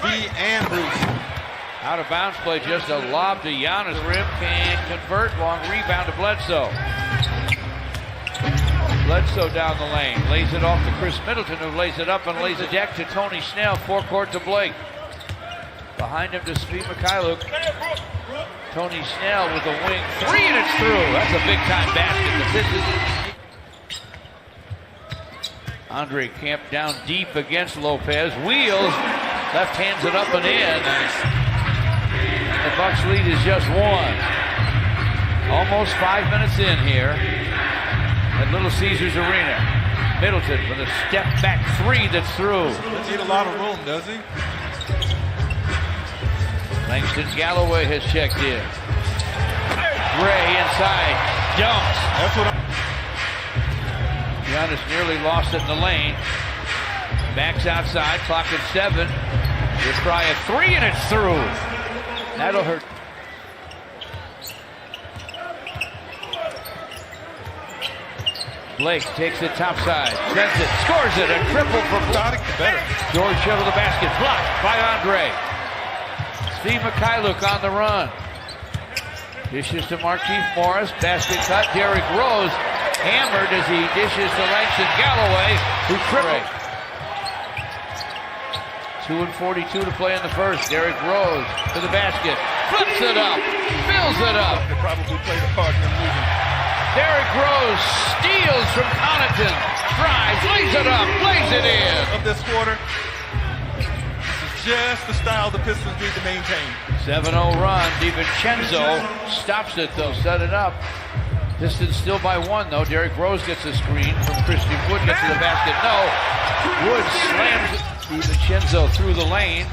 V and Bruce. Out of bounds play, just a lob to Giannis. Rim can convert. Long rebound to Bledsoe. Bledsoe down the lane. Lays it off to Chris Middleton, who lays it up and lays it deck to Tony Snell. Forecourt to Blake. Behind him to Steve Mikhailuk. Tony Snell with a wing three, and it's through. That's a big-time basket. The Pistons. Andre camped down deep against Lopez. Wheels. Left hands it up and in. The Bucks lead is just one. Almost 5 minutes in here at Little Caesars Arena. Middleton with a step back three that's through. Doesn't need a lot of room, does he? Langston Galloway has checked in. Gray inside, dunks. That's what Giannis nearly lost it in the lane. Backs outside, clock at 7. He'll try a three, and it's through. That'll hurt. Blake takes it topside, sends it, scores it, a triple for Blake. George Hill to the basket, blocked by Andre. Steve Mikhailuk on the run. Dishes to Markieff Morris, basket cut, Derrick Rose hammered as he dishes to Langston Galloway, who tripled. 2:42 to play in the first. Derrick Rose to the basket, flips it up, fills it up. They probably played a part in them losing. Derrick Rose steals from Connaughton, drives, lays it up, lays it in. Of this quarter, this is just the style the Pistons need to maintain. 7-0 run. DiVincenzo stops it though, set it up. Pistons still by one though. Derrick Rose gets a screen from Christian Wood, gets to the basket. No. Wood slams it. DiVincenzo through the lane.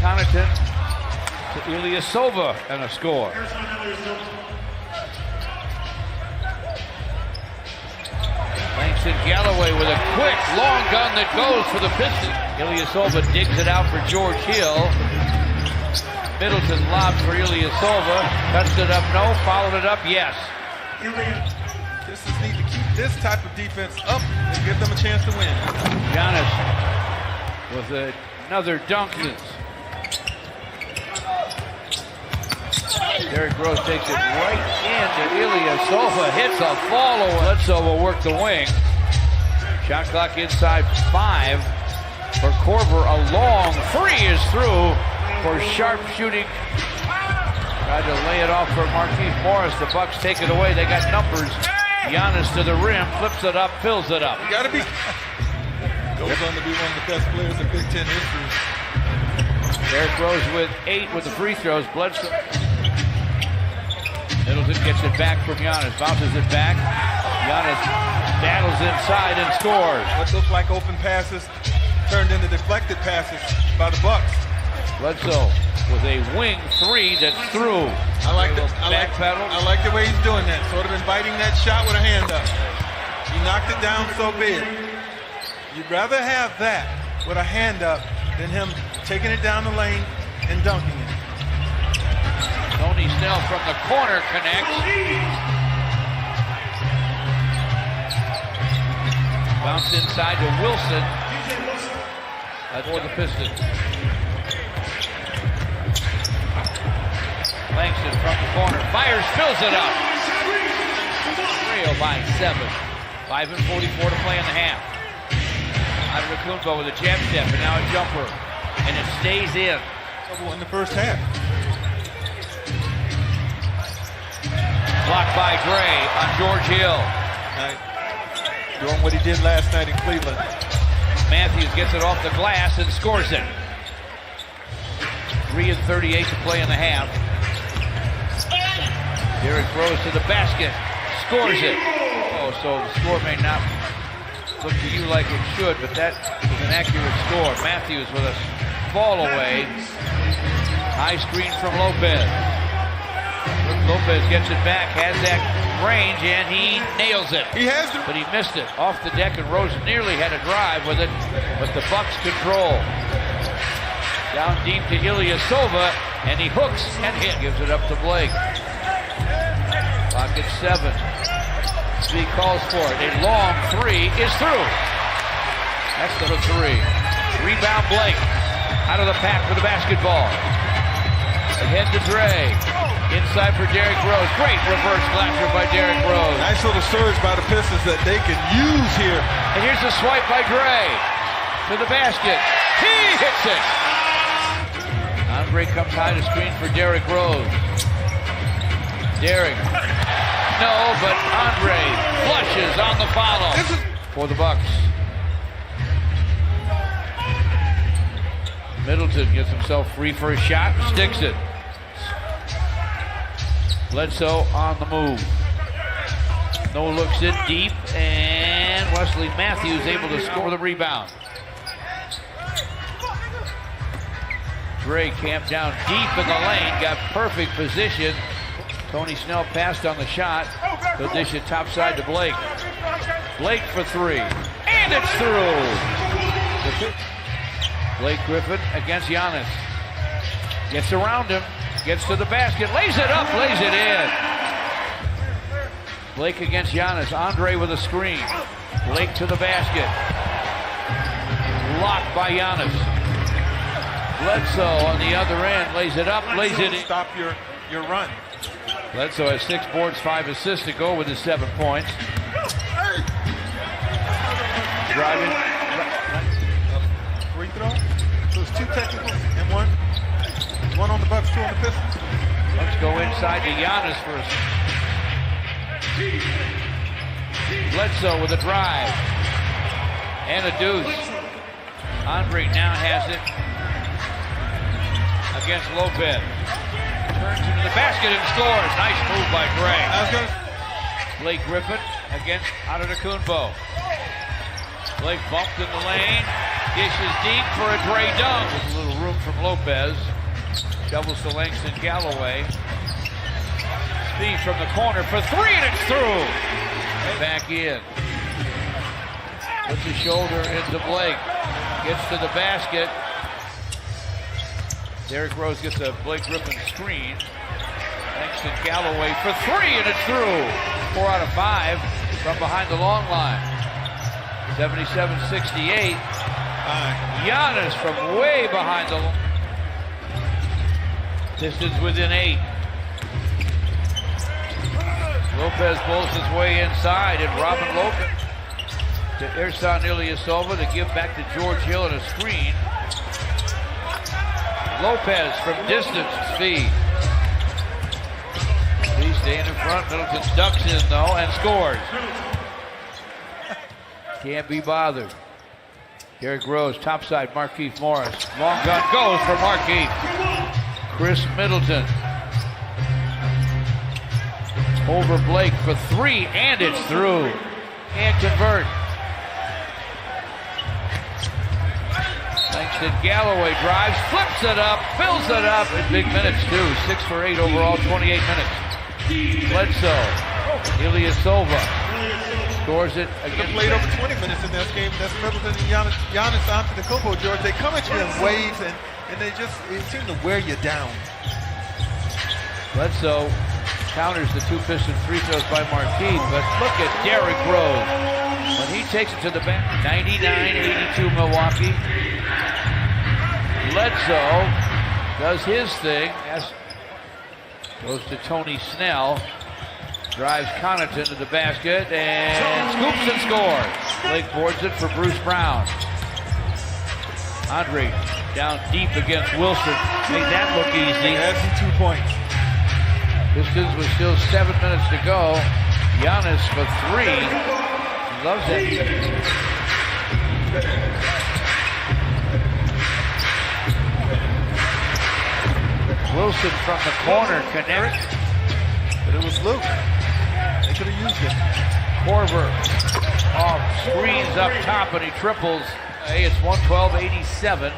Connaughton to Ilyasova and a score. Langston Galloway with a quick long gun that goes for the Pistons. Ilyasova digs it out for George Hill. Middleton lobs for Ilyasova. Cuts it up, no. Followed it up, yes. Pistons need to keep this type of defense up and give them a chance to win. Giannis with another dunk. Derrick Rose takes it right into Ilyasova, hits a follow. Bledsoe will work the wing. Shot clock inside 5 for Korver. A long three is through for sharp shooting. Tried to lay it off for Markieff Morris. The Bucks take it away. They got numbers. Giannis to the rim, flips it up, fills it up. You gotta be. Goes on to be one of the best players in Big Ten history. Derrick Rose with 8 with the free throws. Bledsoe. Middleton gets it back from Giannis, bounces it back. Giannis battles inside and scores. What looked like open passes turned into deflected passes by the Bucks. Bledsoe with a wing three that's through. I like the way he's doing that. Sort of inviting that shot with a hand up. He knocked it down so big. You'd rather have that with a hand up than him taking it down the lane and dunking it. Tony Snell from the corner connects. Bounce inside to Wilson. For the Pistons. Langston from the corner, fires, fills it up. Trail by 7. 5:44 to play in the half. Antetokounmpo with a jab step and now a jumper. And it stays in. In the first half. Blocked by Gray on George Hill. Doing what he did last night in Cleveland. Matthews gets it off the glass and scores it. 3:38 to play in the half. Derrick Rose to the basket, scores it. Oh, so the score may not look to you like it should, but that is an accurate score. Matthews with a fall away. High screen from Lopez. Lopez gets it back, has that range, and he nails it. He has to. But he missed it off the deck, and Rose nearly had a drive with it, but the Bucks control. Down deep to Ilyasova, and he hooks and hit. Gives it up to Blake. Clock at 7. Speed calls for it. A long three is through. That's the 3. Rebound Blake. Out of the pack for the basketball. Ahead to Dre. Inside for Derrick Rose. Great reverse slasher by Derrick Rose. Nice little surge by the Pistons that they can use here. And here's the swipe by Dre. To the basket. He hits it. Andre comes high to screen for Derrick Rose. Derrick. No, but Andre flushes on the follow for the Bucks. Middleton gets himself free for a shot, sticks it. Bledsoe on the move. No looks in deep, and Wesley Matthews able to score the rebound. Dre camped down deep in the lane, got perfect position. Tony Snell passed on the shot. He'll dish it topside to Blake. Blake for three, and it's through. Blake Griffin against Giannis. Gets around him, gets to the basket, lays it up, lays it in. Blake against Giannis. Andre with a screen. Blake to the basket. Blocked by Giannis. Bledsoe on the other end, lays it up, lays it in. Stop your run. Bledsoe has 6 boards, 5 assists to go with his 7 points. Driving. Free throw. So it's 2 technicals and one on the Bucks, 2 on the Pistons. Bucks go inside to Giannis for a... Bledsoe with a drive. And a deuce. Andre now has it against Lopez. Turns into the basket and scores. Nice move by Dre. Blake Griffin against Antetokounmpo. Blake bumped in the lane. Dishes deep for a Dre dunk. With a little room from Lopez. Shovels to Langston Galloway. Speed from the corner for 3, and it's through. Back in. Puts his shoulder into Blake. Gets to the basket. Derrick Rose gets a Blake Griffin screen. Langston Galloway for 3, and it's through. 4 out of 5 from behind the long line. 77-68. Giannis from way behind the line. Pistons within 8. Lopez pulls his way inside, and Robin Lopez to Ersan Ilyasova to give back to George Hill and a screen. Lopez from distance, speed. He's staying in front. Middleton ducks in though and scores. Can't be bothered. Derrick Rose, topside, Markieff Morris. Long gun goes for Markieff. Chris Middleton. Over Blake for 3, and it's through. Can't convert. Langston Galloway drives, flips it up, fills it up in big minutes too. 6 for 8 overall, 28 minutes. Bledsoe, Ilyasova scores it again. They played over 20 minutes in this game. That's Middleton and Giannis Antetokounmpo, George. They come at you in waves, and they seem to wear you down. Bledsoe counters the 2 Piston free throws by Markieff, but look at Derrick Rose. When he takes it to the back, 99-82 Milwaukee. Bledsoe does his thing. Goes to Tony Snell. Drives Connaughton to the basket and scoops and scores. Blake boards it for Bruce Brown. Andre down deep against Wilson. Made that look easy. That's 2 points. Pistons with still 7 minutes to go. Giannis for 3. He loves it. Wilson from the corner connects. But it was Luke. They could have used it. Korver off screens up top, and he triples. Hey, it's 112-87.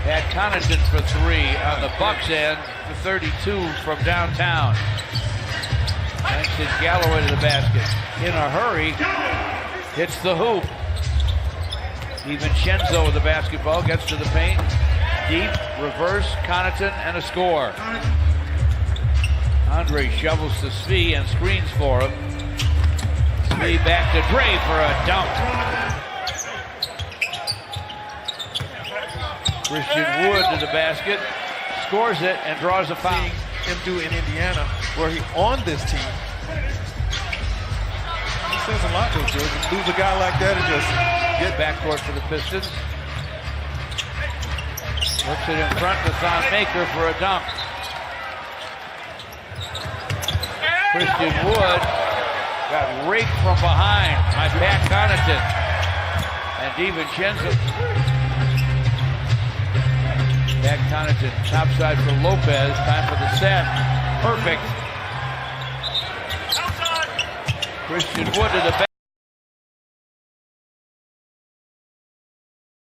Had Connaughton for 3 on the Bucks end, for 32 from downtown. Langston Galloway to the basket. In a hurry, hits the hoop. DiVincenzo with the basketball, gets to the paint. Deep, reverse, Connaughton, and a score. Andre shovels to Svi and screens for him. Svi back to Dre for a dunk. Christian Wood to the basket, scores it, and draws a foul. Him do in Indiana, where he on this team. He says a lot to George. Lose a guy like that and just get backcourt for the Pistons. Works it in front to Thon Maker for a dunk. Christian Wood got raked from behind by Pat Connaughton and DiVincenzo. Pat Connaughton, topside for Lopez. Time for the set. Perfect. Christian Wood to the back.